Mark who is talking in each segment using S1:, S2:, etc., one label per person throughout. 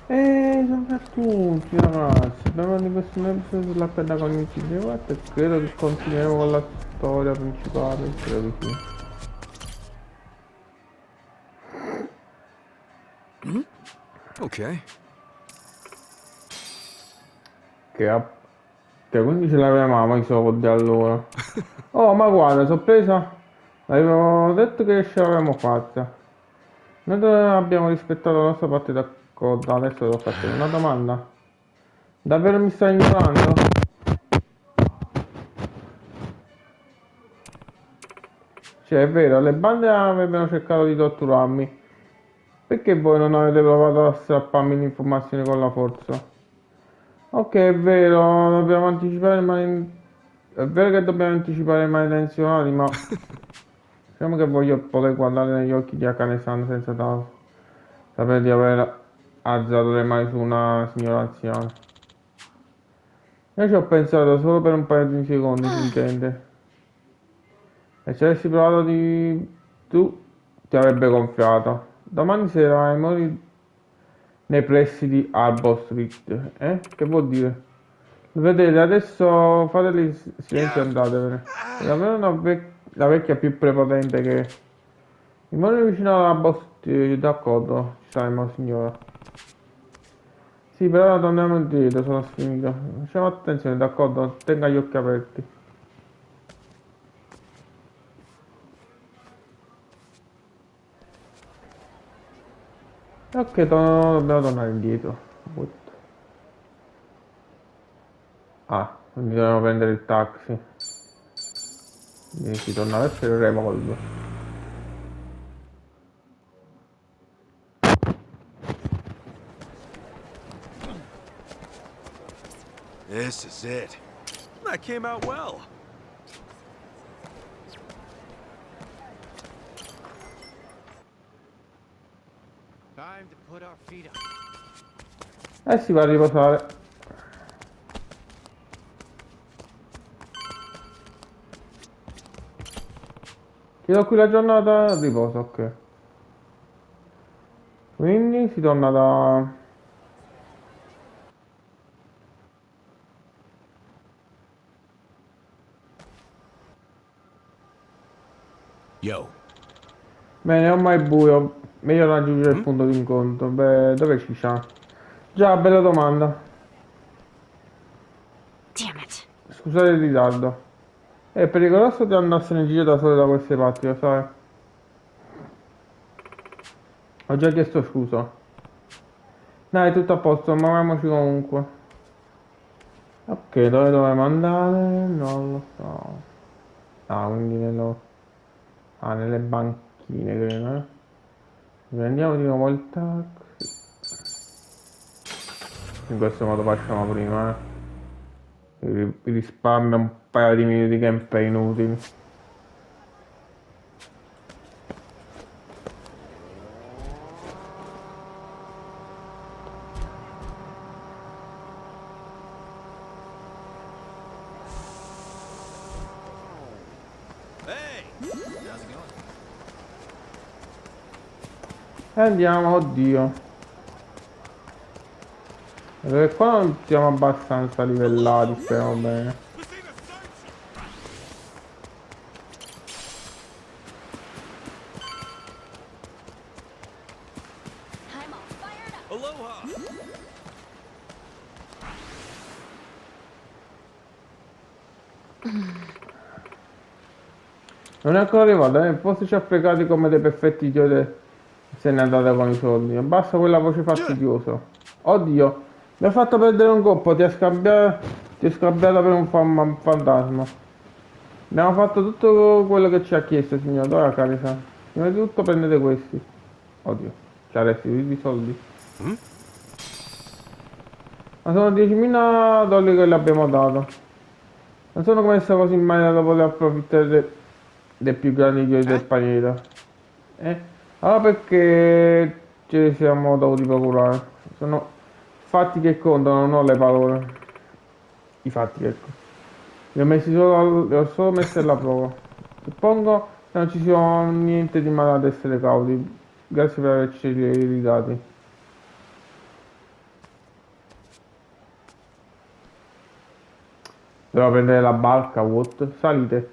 S1: Sono per tutti ragazzi, abbiamo di questo episodio sulla penna cognitiva e credo che continueremo con la storia principale, credo di sì.
S2: Okay.
S1: Che quindi ce l'avevamo i soldi allora. Oh ma guarda, sorpresa, avevo detto che ce l'avevamo fatta. Noi abbiamo rispettato la nostra parte d'accordo, adesso devo farti una domanda. Davvero mi stai ignorando? Cioè, è vero, le bande avevano cercato di torturarmi. Perché voi non avete provato a strapparmi l'informazione con la forza? Ok, è vero, dobbiamo anticipare è vero che dobbiamo anticipare i malintenzionati, ma diciamo che voglio poter guardare negli occhi di Akane-san senza sapere di aver alzato le mani su una signora anziana. Io ci ho pensato solo per un paio di secondi, si intende. E se avessi provato tu ti avrebbe gonfiato. Domani sera ai mori nei pressi di Arbor Street. Che vuol dire? Vedete, adesso fate il silenzio e andatevene. È davvero la vecchia più prepotente che... Il mare vicino alla Street, d'accordo, ci saremo signora. Sì, però ora torniamo indietro, sono finito. Facciamo attenzione, d'accordo? Tenga gli occhi aperti. Ok, dobbiamo tornare indietro. But. Ah, quindi dobbiamo prendere il taxi. Quindi si torna verso il revolver.
S2: This is it. That came out well.
S3: Time to put our feet up.
S1: Si va a riposare. Chiedo qui la giornata, riposo, ok. Quindi si torna da...
S2: Yo.
S1: Bene, ormai è buio. Meglio raggiungere il punto di incontro. Beh, dove ci sta? Già, bella domanda.
S4: Damn it.
S1: Scusate il ritardo. È pericoloso di andarsene in giro da sole da queste parti, lo sai? Ho già chiesto scusa. Dai, tutto a posto, muoviamoci comunque. Ok, dove dovremmo andare? Non lo so. Ah, quindi nelle banchine, credo, eh. Prendiamo di nuovo il taxi. In questo modo facciamo prima, risparmia un paio di minuti gameplay inutili.
S2: Hey. How's it going?
S1: E andiamo, oddio. Perché qua non siamo abbastanza livellati, speriamo bene.
S4: I'm all fired up.
S2: Aloha.
S1: Non è ancora arrivato, forse ci ha fregati come dei perfetti idioti se ne è andata con i soldi. Basta quella voce fastidiosa. Oddio, mi ha fatto perdere un colpo, ti ha scambiato per un fantasma. Abbiamo fatto tutto quello che ci ha chiesto, signor. Ora, Carisa. Prima di tutto prendete questi. Oddio, ci ha restituito i soldi. Ma sono 10.000 dollari che le abbiamo dato. Non sono messa così in maniera da poter approfittare dei più grandi idioti del pianeta. Allora perché ce li siamo dovuti procurare? Sono fatti che contano, non le parole. I fatti, ecco. Li ho solo messi alla prova. Suppongo che non ci sia niente di male ad essere cauti. Grazie per averci aiutati. Devo prendere la barca, what? Salite.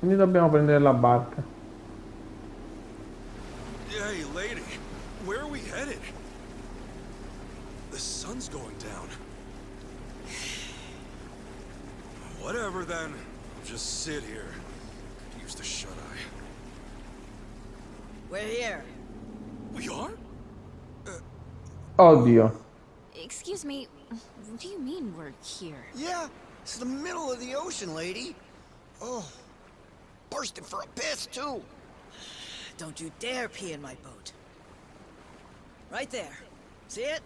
S1: Quindi dobbiamo prendere la barca.
S2: Hey, lady, where are we headed? The sun's going down. Whatever then. I'll just sit here. Could use the shut-eye.
S5: We're here.
S2: We are?
S1: Oddio.
S4: Excuse me, what do you mean we're here?
S5: Yeah, it's the middle of the ocean, lady. Oh, bursting for a piss, too. Don't you dare pee in my boat. Right there. See it?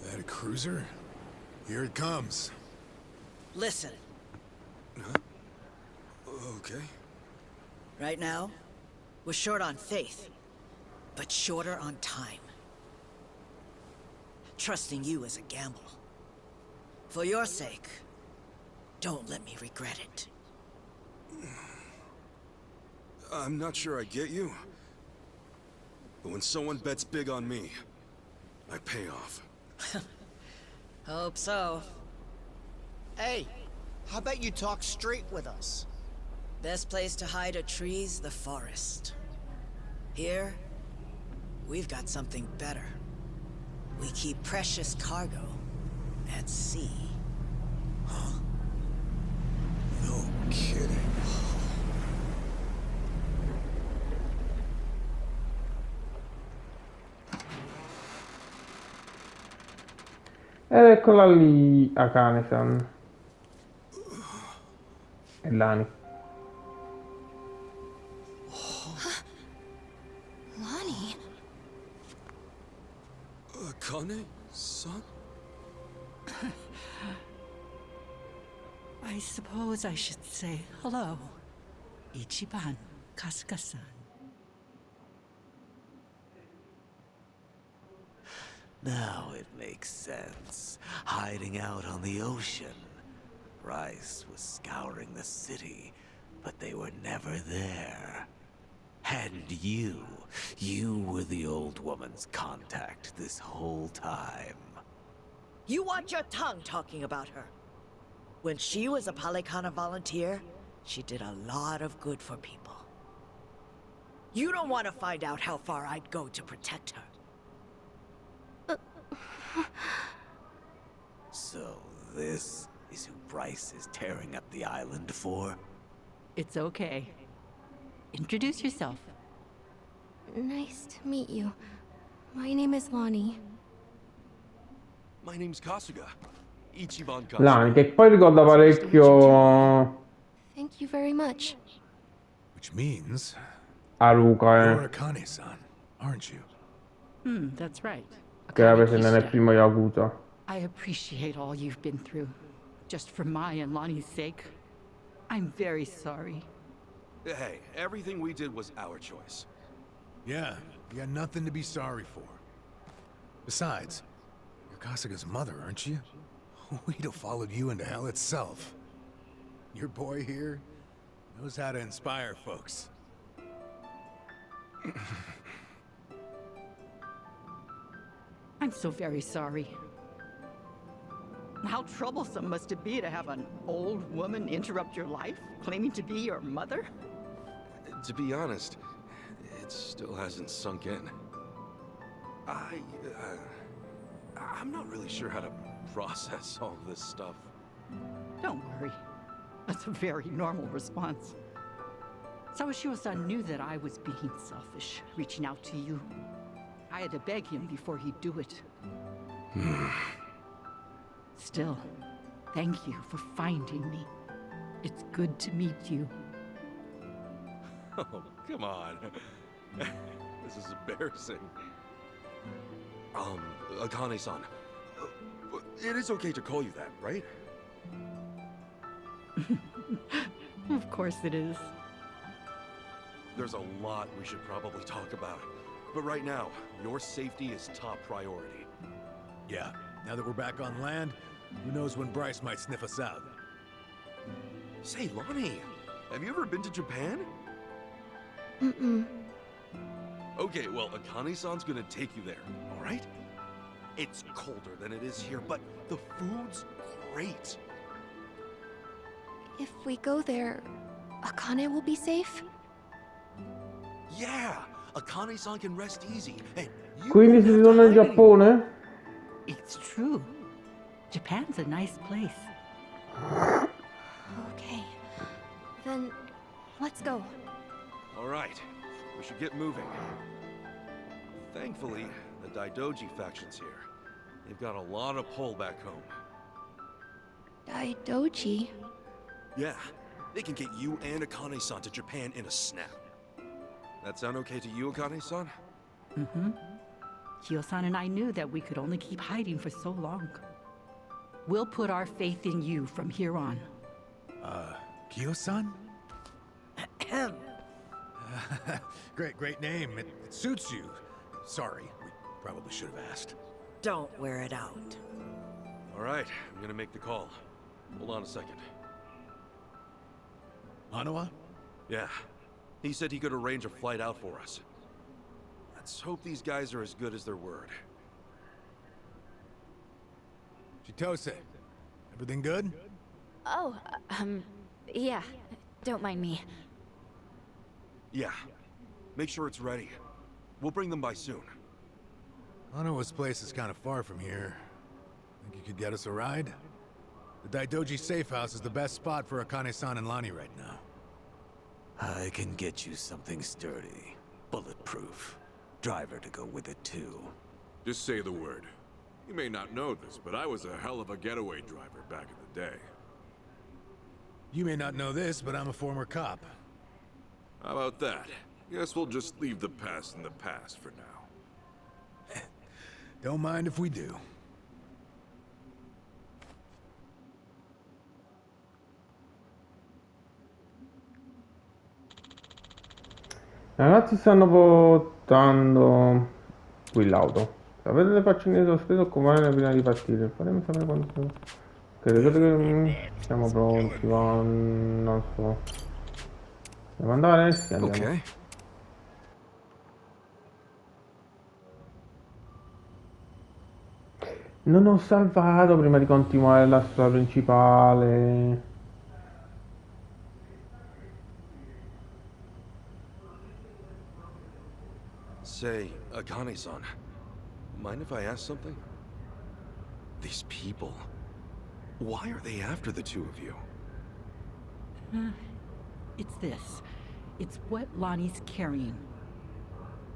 S2: That a cruiser? Here it comes.
S5: Listen,
S2: Okay.
S5: right now, we're short on faith, but shorter on time. Trusting you is a gamble. For your sake, don't let me regret it.
S2: I'm not sure I get you. But when someone bets big on me, I pay off.
S5: Hope so.
S3: Hey, how about you talk straight with us?
S5: Best place to hide a tree's the forest. Here, we've got something better. We keep precious cargo at sea.
S2: No kidding.
S1: Ed eccola lì, Akane-san. E Lani.
S4: Lonnie?
S2: Akane-san?
S6: I suppose I should say hello. Ichiban Kasuga-san.
S7: Now it makes sense. Hiding out on the ocean. Rice was scouring the city, but they were never there. And you were the old woman's contact this whole time.
S5: You watch your tongue talking about her. When she was a Palikana volunteer, she did a lot of good for people. You don't want to find out how far I'd go to protect her.
S7: So this is who Bryce is tearing up the island for?
S6: It's okay. Introduce yourself.
S4: Nice to meet you. My name is Lonnie.
S2: My name's Kasuga. Ichiban Kasuga.
S1: Lani, che poi ricorda parecchio
S4: Thank you very much.
S8: Which means
S1: Haruka,
S8: you're Akane-san, aren't you?
S6: That's right.
S1: che era
S6: Akane
S1: presente nel
S6: Kishida.
S1: primo Yakuza.
S6: I appreciate all you've been through. Just for my and Lonnie's sake. I'm very sorry.
S2: Hey, everything we did was our choice.
S8: Yeah, you got nothing to be sorry for. Besides, you're Kasuga's mother, aren't you? We'd have followed you into hell itself. Your boy here knows how to inspire folks.
S6: I'm so very sorry. How troublesome must it be to have an old woman interrupt your life, claiming to be your mother?
S2: To be honest, it still hasn't sunk in. I'm not really sure how to process all this stuff.
S6: Don't worry. That's a very normal response. Sawashiro-san knew that I was being selfish, reaching out to you. I had to beg him before he'd do it. Still, thank you for finding me. It's good to meet you.
S2: Oh, come on. This is embarrassing. Akane-san. It is okay to call you that, right?
S6: Of course it is.
S2: There's a lot we should probably talk about. But right now, your safety is top priority.
S8: Yeah, now that we're back on land, who knows when Bryce might sniff us out.
S2: Say, Lonnie, have you ever been to Japan?
S4: Mm-mm.
S2: Okay, well, Akane-san's gonna take you there, alright? It's colder than it is here, but the food's great.
S4: If we go there, Akane will be safe?
S2: Yeah! Akane-san can rest easy, and you
S1: Quindi
S2: won't
S1: si
S2: have to
S1: torna in
S2: hide anymore.
S1: Giappone?
S6: It's true. Japan's a nice place.
S4: Okay. Then, let's go.
S2: Alright, we should get moving. Thankfully, the Daidoji faction's here. They've got a lot of pull back home.
S4: Daidoji?
S2: Yeah, they can get you and Akane-san to Japan in a snap. That sound okay to you, Akane-san?
S6: Mm-hmm. Kyo-san and I knew that we could only keep hiding for so long. We'll put our faith in you from here on.
S8: Kyo-san? Great name. It suits you. Sorry, we probably should have asked.
S5: Don't wear it out.
S2: Alright, I'm gonna make the call. Hold on a second.
S8: Hanawa?
S2: Yeah, he said he could arrange a flight out for us. Let's hope these guys are as good as their word.
S8: Chitose, everything good?
S9: Oh, yeah. Don't mind me.
S2: Yeah, make sure it's ready. We'll bring them by soon.
S8: Hanawa's place is kind of far from here. Think you could get us a ride? The Daidoji safe house is the best spot for Akane-san and Lani right now.
S7: I can get you something sturdy, bulletproof. Driver to go with it too.
S10: Just say the word. You may not know this, but I was a hell of a getaway driver back in the day.
S8: You may not know this, but I'm a former cop.
S10: How about that? Guess we'll just leave the past in the past for now.
S8: Don't mind if we do.
S1: I ragazzi stanno portando qui l'auto. Sapete le faccine sospese occupare prima di partire. Faremo sapere quando siamo. Ok, ricordo che siamo pronti, ma non so. Devo andare? Sì, andiamo.
S2: Okay.
S1: Non ho salvato prima di continuare la strada principale.
S2: Say, Akane-san, mind if I ask something? These people, why are they after the two of you?
S6: It's this. It's what Lonnie's carrying.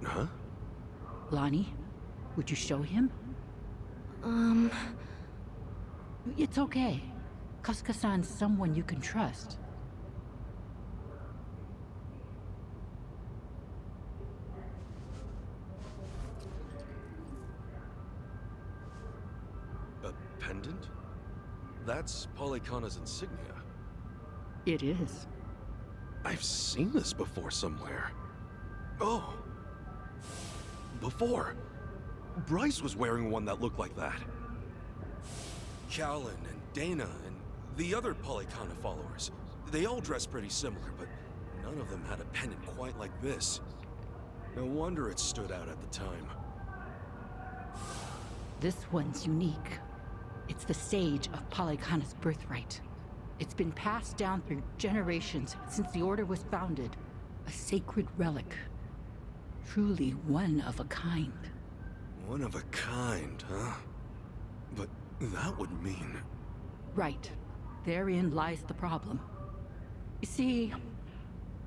S2: Huh?
S6: Lonnie, would you show him? It's okay. Kasuka-san's someone you can trust.
S2: A pendant? That's Polycana's insignia.
S6: It is.
S2: I've seen this before somewhere. Oh! Before. Bryce was wearing one that looked like that. Callan and Dana and the other Polycana followers. They all dressed pretty similar, but none of them had a pendant quite like this. No wonder it stood out at the time.
S6: This one's unique. It's the sage of Polycana's birthright. It's been passed down through generations since the Order was founded. A sacred relic. Truly one of a kind.
S2: One of a kind, huh? But that would mean...
S6: Right. Therein lies the problem. You see,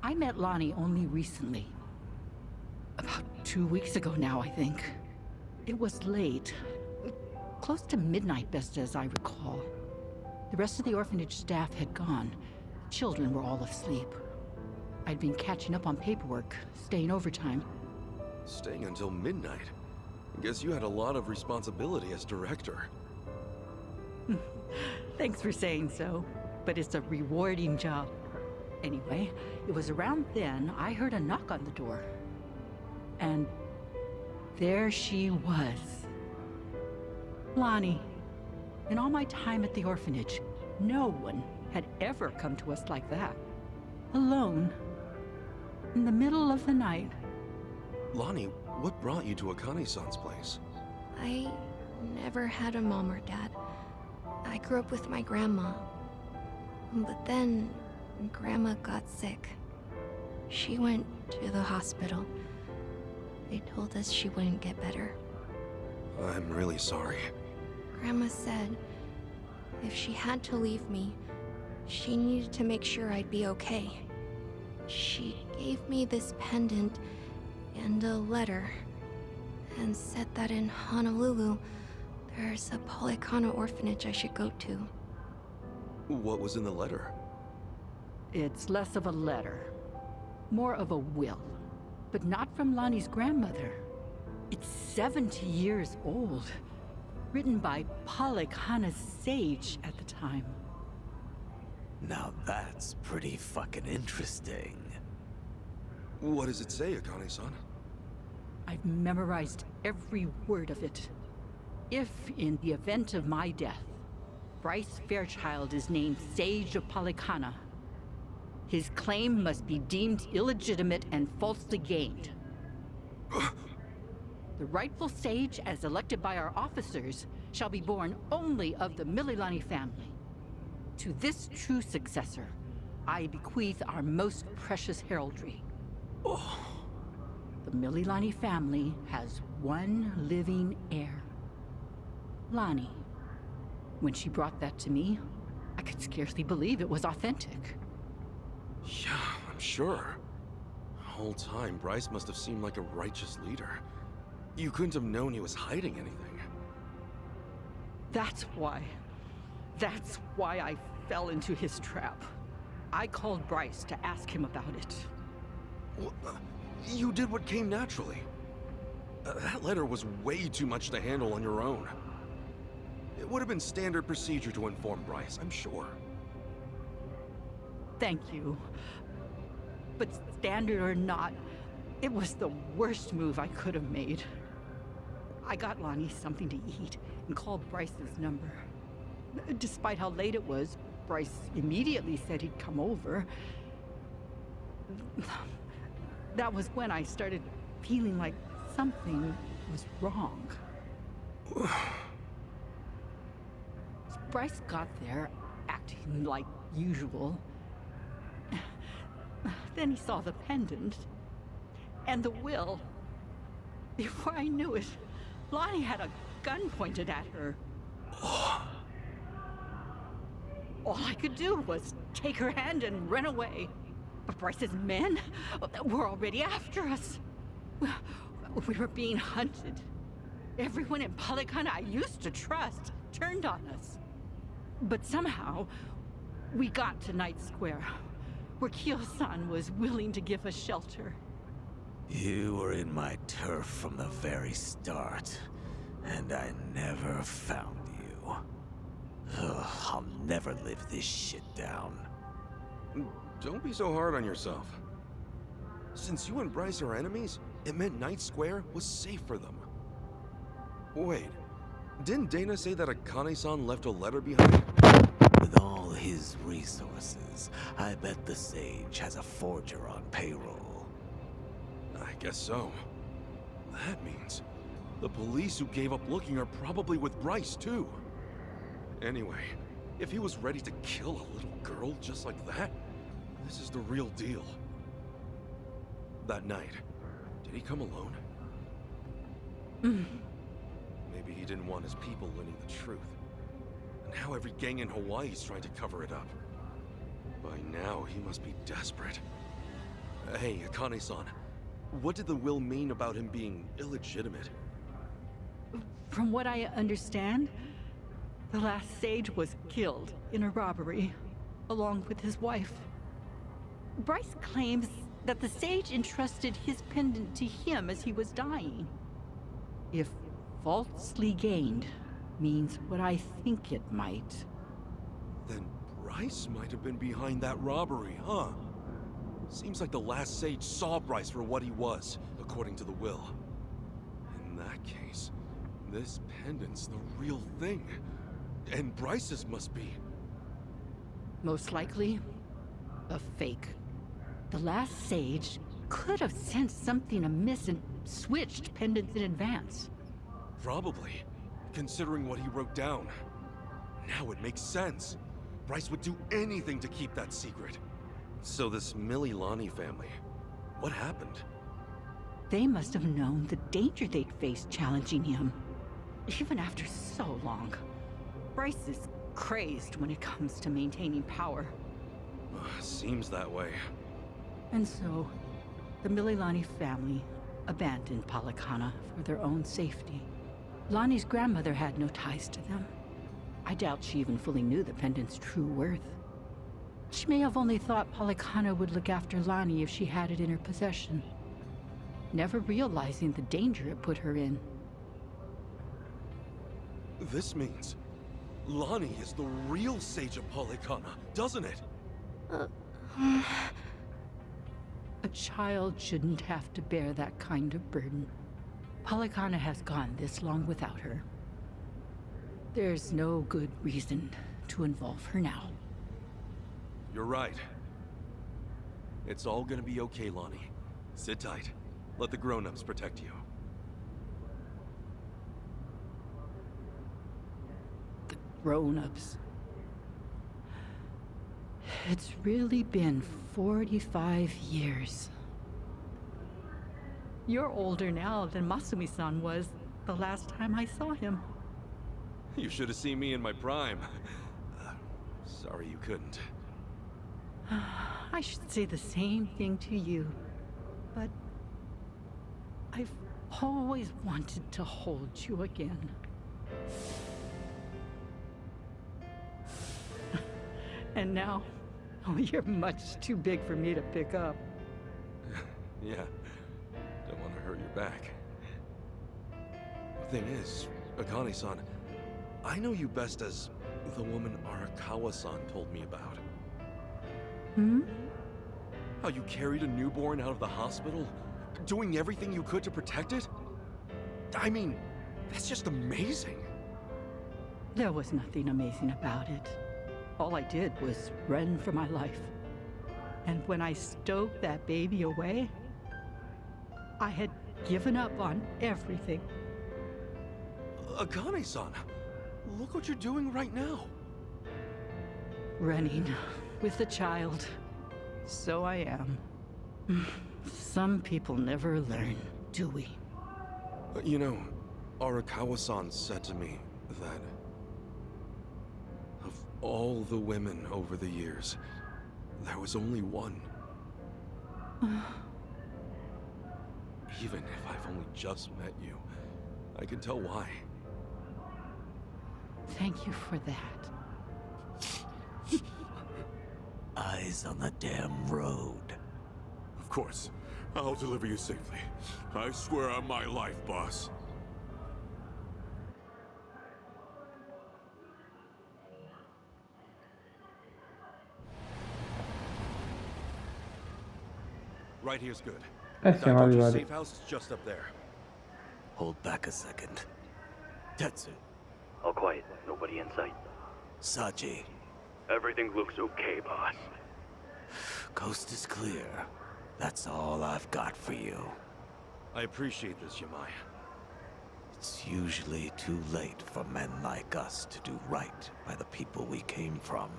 S6: I met Lonnie only recently. About 2 weeks ago now, I think. It was late. Close to midnight, best as I recall. The rest of the orphanage staff had gone. Children were all asleep. I'd been catching up on paperwork, staying overtime.
S2: Staying until midnight? I guess you had a lot of responsibility as director.
S6: Thanks for saying so, but it's a rewarding job. Anyway, it was around then I heard a knock on the door. And there she was. Lonnie. In all my time at the orphanage, no one had ever come to us like that. Alone. in the middle of the night.
S2: Lonnie, what brought you to Akane-san's place?
S4: I never had a mom or dad. I grew up with my grandma. But then, Grandma got sick. She went to the hospital. They told us she wouldn't get better.
S2: I'm really sorry.
S4: Grandma said if she had to leave me, she needed to make sure I'd be okay. She gave me this pendant and a letter, and said that in Honolulu, there's a Polycana orphanage I should go to.
S2: What was in the letter?
S6: It's less of a letter, more of a will. But not from Lonnie's grandmother. It's 70 years old, written by Polycana's sage at the time.
S7: Now that's pretty fucking interesting.
S2: What does it say, Akane-san?
S6: I've memorized every word of it. If, in the event of my death, Bryce Fairchild is named Sage of Polycana, his claim must be deemed illegitimate and falsely gained. The rightful sage, as elected by our officers, shall be born only of the Mililani family. To this true successor, I bequeath our most precious heraldry. The Mililani family has one living heir. Lonnie. When she brought that to me, I could scarcely believe it was authentic.
S2: Yeah, I'm sure. The whole time, Bryce must have seemed like a righteous leader. You couldn't have known he was hiding anything.
S6: That's why I fell into his trap. I called Bryce to ask him about it.
S2: Well, you did what came naturally. That letter was way too much to handle on your own. It would have been standard procedure to inform Bryce, I'm sure.
S6: Thank you. But standard or not, it was the worst move I could have made. I got Lonnie something to eat and called Bryce's number. Despite how late it was, Bryce immediately said he'd come over. That was when I started feeling like something was wrong. Bryce got there, acting like usual. Then he saw the pendant and the will. Before I knew it, Lonnie had a gun pointed at her. All I could do was take her hand and run away. But Bryce's men were already after us. We were being hunted. Everyone in Polycana I used to trust turned on us. But somehow, we got to Night Square, where Kyo-san was willing to give us shelter.
S7: You were in my turf from the very start, and I never found you. Ugh, I'll never live this shit down.
S2: Don't be so hard on yourself. Since you and Bryce are enemies, it meant Night Square was safe for them. Wait, didn't Dana say that Akane-san left a letter behind?
S7: With all his resources, I bet the Sage has a forger on payroll.
S2: I guess so. That means the police who gave up looking are probably with Bryce, too. Anyway, if he was ready to kill a little girl just like that, this is the real deal. That night, did he come alone? Maybe he didn't want his people learning the truth. And now every gang in Hawaii is trying to cover it up. By now, he must be desperate. Hey, Akane-san, what did the will mean about him being illegitimate?
S6: From what I understand, the last sage was killed in a robbery, along with his wife. Bryce claims that the sage entrusted his pendant to him as he was dying. If falsely gained means what I think it might.
S2: Then Bryce might have been behind that robbery, huh? Seems like the last sage saw Bryce for what he was, according to the will. In that case, this pendant's the real thing. And Bryce's must be.
S6: Most likely, a fake. The last sage could have sensed something amiss and switched pendants in advance.
S2: Probably, considering what he wrote down. Now it makes sense. Bryce would do anything to keep that secret. So this Mililani family, what happened?
S6: They must have known the danger they'd face challenging him. Even after so long. Bryce is crazed when it comes to maintaining power.
S2: Seems that way.
S6: And so, the Mililani family abandoned Palikana for their own safety. Lonnie's grandmother had no ties to them. I doubt she even fully knew the pendant's true worth. She may have only thought Palikana would look after Lonnie if she had it in her possession, never realizing the danger it put her in.
S2: This means Lonnie is the real Sage of Palikana, doesn't it?
S6: A child shouldn't have to bear that kind of burden. Palikana has gone this long without her. There's no good reason to involve her now.
S2: You're right. It's all gonna be okay, Lonnie. Sit tight. Let the grown-ups protect you.
S6: The grown-ups. It's really been 45 years. You're older now than Masumi-san was the last time I saw him.
S2: You should have seen me in my prime. Sorry you couldn't.
S6: I should say the same thing to you, but I've always wanted to hold you again. And now, oh, you're much too big for me to pick up.
S2: Yeah, don't want to hurt your back. The thing is, Akane-san, I know you best as the woman Arakawa-san told me about.
S6: Hmm?
S2: How you carried a newborn out of the hospital, doing everything you could to protect it? I mean, that's just amazing.
S6: There was nothing amazing about it. All I did was run for my life. And when I stowed that baby away, I had given up on everything.
S2: Akane-san, look what you're doing right now.
S6: Running with a child. So I am. Some people never learn, do we?
S2: You know, Arakawa-san said to me that of all the women over the years, there was only one. Even if I've only just met you, I can tell why.
S6: Thank you for that.
S7: Eyes on the damn road.
S10: Of course. I'll deliver you safely. I swear on my life, boss.
S2: Right here's good.
S1: Siamo
S2: Daidoji's
S1: arrivati.
S2: safe house is just up there.
S7: Hold back a second. Tetsu.
S11: All quiet. Nobody in sight.
S7: Saji.
S11: Everything looks okay, boss.
S7: Coast is clear. That's all I've got for you.
S2: I appreciate this, Yamai.
S7: It's usually too late for men like us to do right by the people we came from.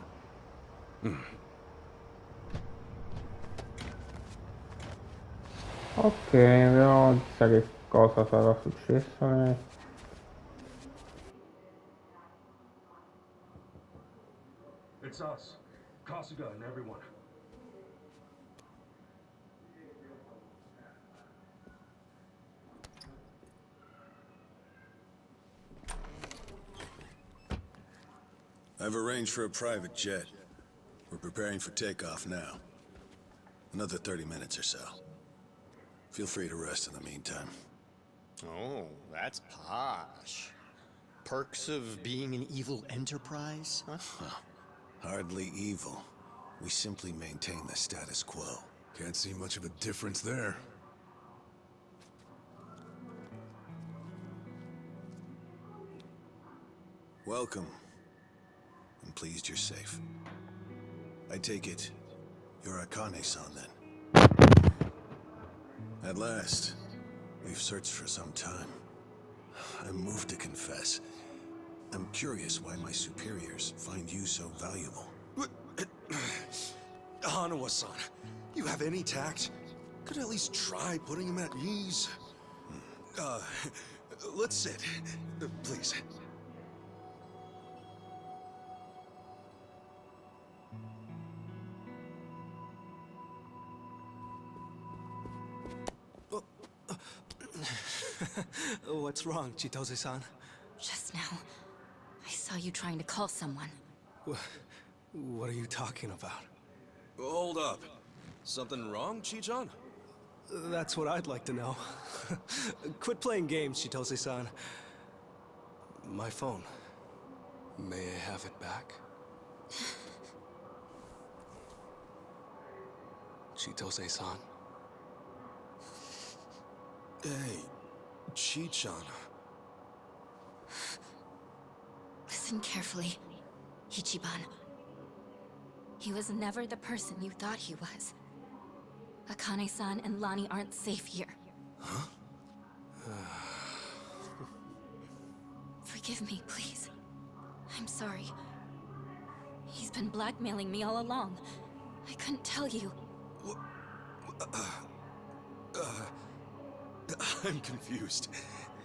S1: Ok, vediamo chissà che cosa sarà successo.
S2: It's us. Kasuga and everyone.
S12: I've arranged for a private jet. We're preparing for takeoff now. Another 30 minutes or so. Feel free to rest in the meantime.
S3: Oh, that's posh. Perks of being an evil enterprise, huh?
S12: Hardly evil. We simply maintain the status quo.
S8: Can't see much of a difference there.
S12: Welcome. I'm pleased you're safe. I take it you're Akane-san then. At last. We've searched for some time. I'm moved to confess. I'm curious why my superiors find you so valuable.
S2: Hanawa-san, you have any tact? Could at least try putting him at ease. Let's sit. Please.
S13: What's wrong, Chitose-san?
S9: Just now, I saw you trying to call someone.
S13: What are you talking about?
S2: Hold up. Something wrong, Chi-chan?
S13: That's what I'd like to know. Quit playing games, Chitose-san. My phone. May I have it back? Chitose-san.
S2: Hey, Chi-chan.
S9: Listen carefully, Ichiban. He was never the person you thought he was. Akane-san and Lani aren't safe here.
S2: Huh?
S9: Forgive me, please. I'm sorry. He's been blackmailing me all along. I couldn't tell you.
S2: I'm confused.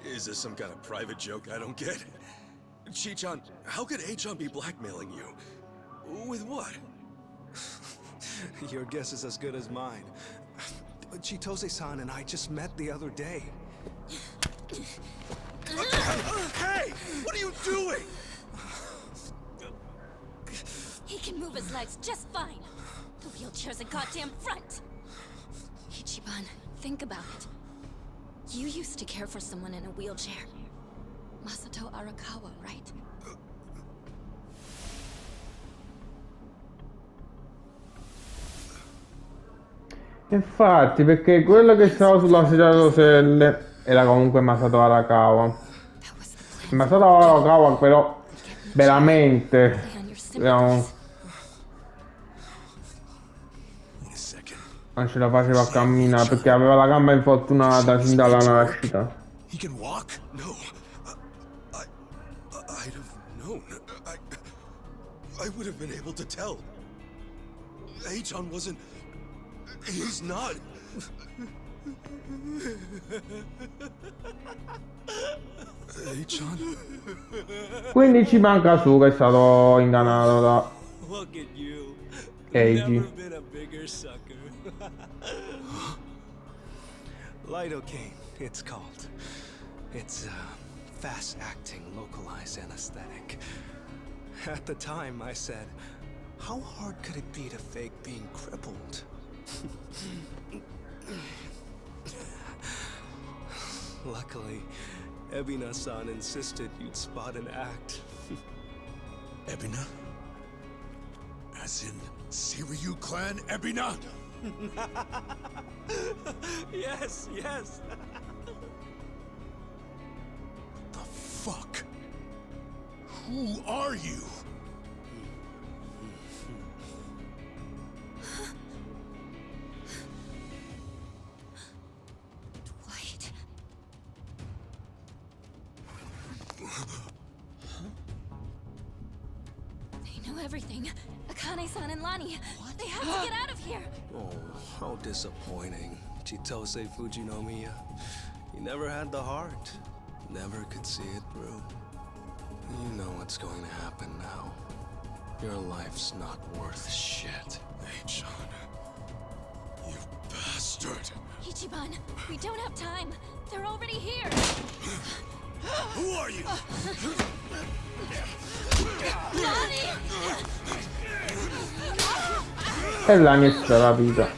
S2: Is this some kind of private joke I don't get? Chi-chan, how could A-chan be blackmailing you? With what?
S13: Your guess is as good as mine. Chitose-san and I just met the other day.
S2: Hey! What are you doing?
S9: He can move his legs just fine. The wheelchair's a goddamn front. Ichiban, think about it. You used to care for someone in a wheelchair. Masato Arakawa, right?
S1: Infatti, perché quello che stava sulla sedia a roselle era comunque Masato Arakawa. Masato Arakawa però veramente non ce la faceva a camminare perché aveva la gamba infortunata sin dalla nascita.
S2: He can walk? No. I'd have known. I would have been able to tell. A-chan wasn't... He's not. A-chan?
S1: Quindi ci manca su che è stato ingannato da
S13: Look at you.
S1: Eiji.
S13: Never been a bigger sucker. Lidocaine, it's called. It's a fast-acting, localized anesthetic. At the time, I said, how hard could it be to fake being crippled? Luckily, Ebina-san insisted you'd spot an act.
S8: Ebina? As in, Seiryu clan Ebina?
S13: Yes, yes.
S8: The fuck? Who are you?
S9: Dwight. They know everything. Akane-san and Lani. They have to get out of here.
S13: Oh, how disappointing. Chitose Fujinomiya. He never had the heart. Never could see it through. You know what's going to happen now. Your life's not worth shit.
S2: A-chan. You bastard.
S9: Ichiban, we don't have time. They're already here.
S2: Who are you?
S1: E la mia la vita.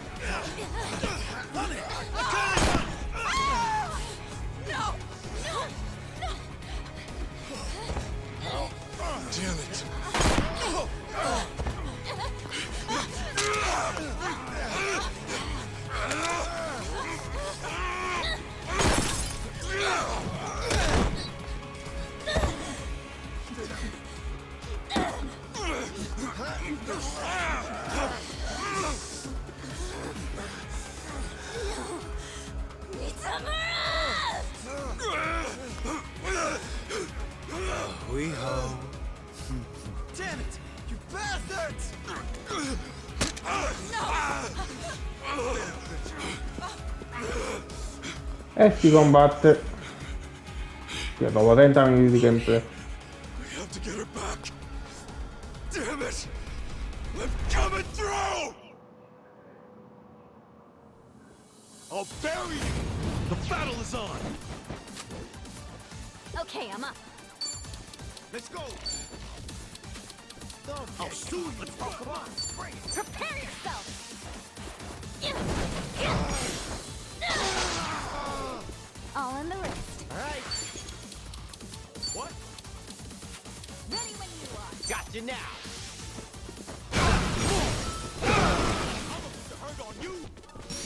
S2: Damn it.
S3: Damn it! You bastards!
S1: E si combatte. Io dopo 30 minuti di gameplay.
S2: We have to get her back. Damn it! I'm coming through! I'll bury you! The battle is on!
S9: Okay, I'm up.
S3: Let's go! I'll sue you! Let's go! Come on! Bring it!
S9: Prepare yourself! All in the wrist.
S3: Alright! What?
S9: Ready when you are.
S3: Got you now!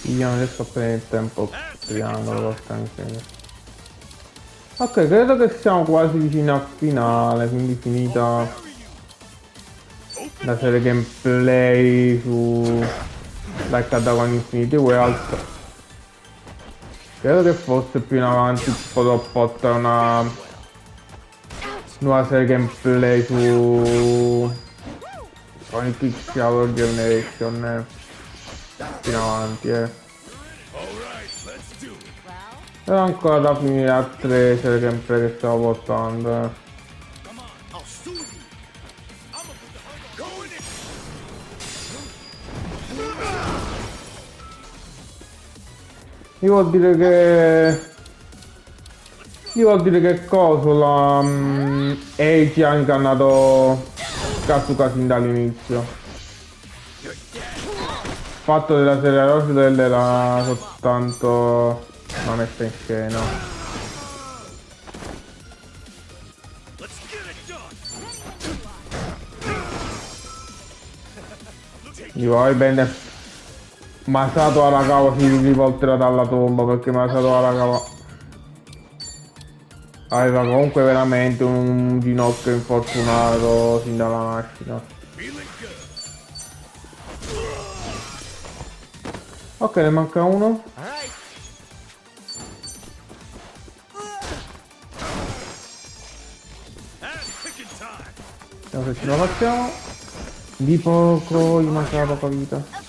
S1: Vediamo adesso appena il tempo triangolo porca miseria. Ok, credo che siamo quasi vicini al finale, quindi finita la serie gameplay su Like Dragon Infinity Wealth. Credo che forse più in avanti potrò portare una nuova serie gameplay su Sonic X Hour Generation più in avanti, Però ancora da finire altre serie gameplay che stavo portando, Io vuol dire che coso la Eiji ha incannato Kasuka sin dall'inizio. Il fatto della serie Rochdale era soltanto una messa in scena. Dico, vai bene. Masato Arakawa si rivolterà dalla tomba perché Masato Arakawa aveva comunque veramente un ginocchio infortunato sin dalla nascita. Ok, ne manca uno. Vediamo se ce la facciamo. Di poco, gli manca poca vita.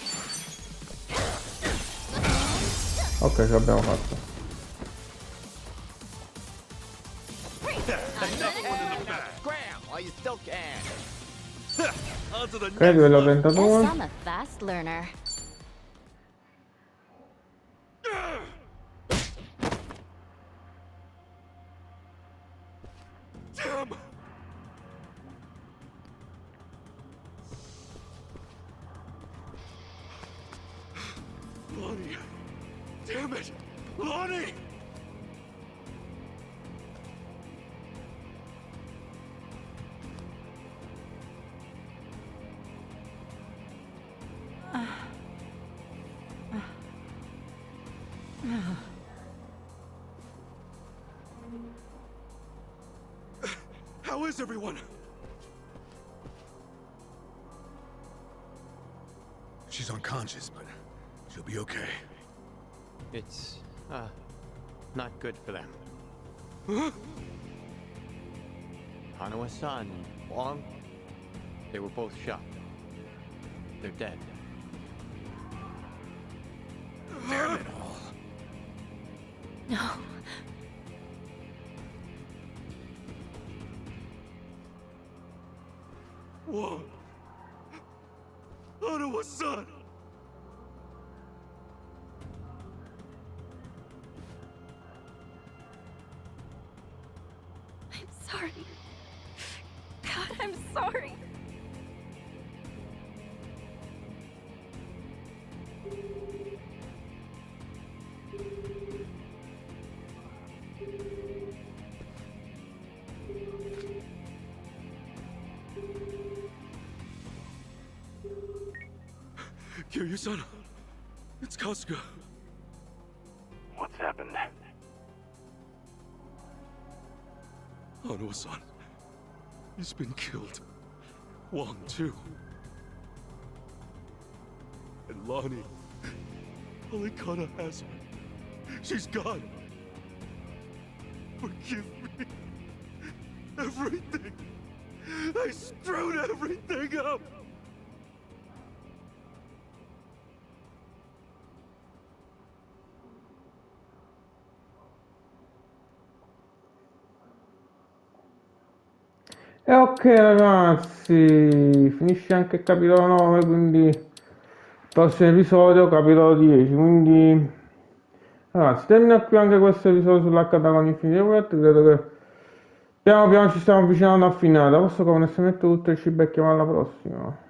S1: Ok, ce l'abbiamo fatto. Ok, livello 32.
S9: Guess I'm a fast learner.
S2: Damn! Lonnie! Damn it! Lonnie! How is everyone?
S8: She's unconscious, but she'll be okay.
S14: It's, not good for them.
S2: Huh?
S14: Hanawa-san, Wong, they were both shot. They're dead.
S8: Damn it all.
S9: No.
S2: Whoa! Hanawa-san!
S9: I'm sorry. God, I'm sorry.
S2: Kiryu-san, it's Kasuga.
S11: What's happened?
S2: Hanawa-san, he's been killed. Wong, too. And Lonnie, Alikana has her. She's gone. Forgive me. Everything. I screwed everything up!
S1: E ok ragazzi, finisce anche il capitolo 9, quindi prossimo episodio capitolo 10, quindi ragazzi termina qui anche questo episodio sull'H con Infinity War. Credo che piano piano ci stiamo avvicinando a finale. Posso come se metto tutto e ci becchiamo alla prossima.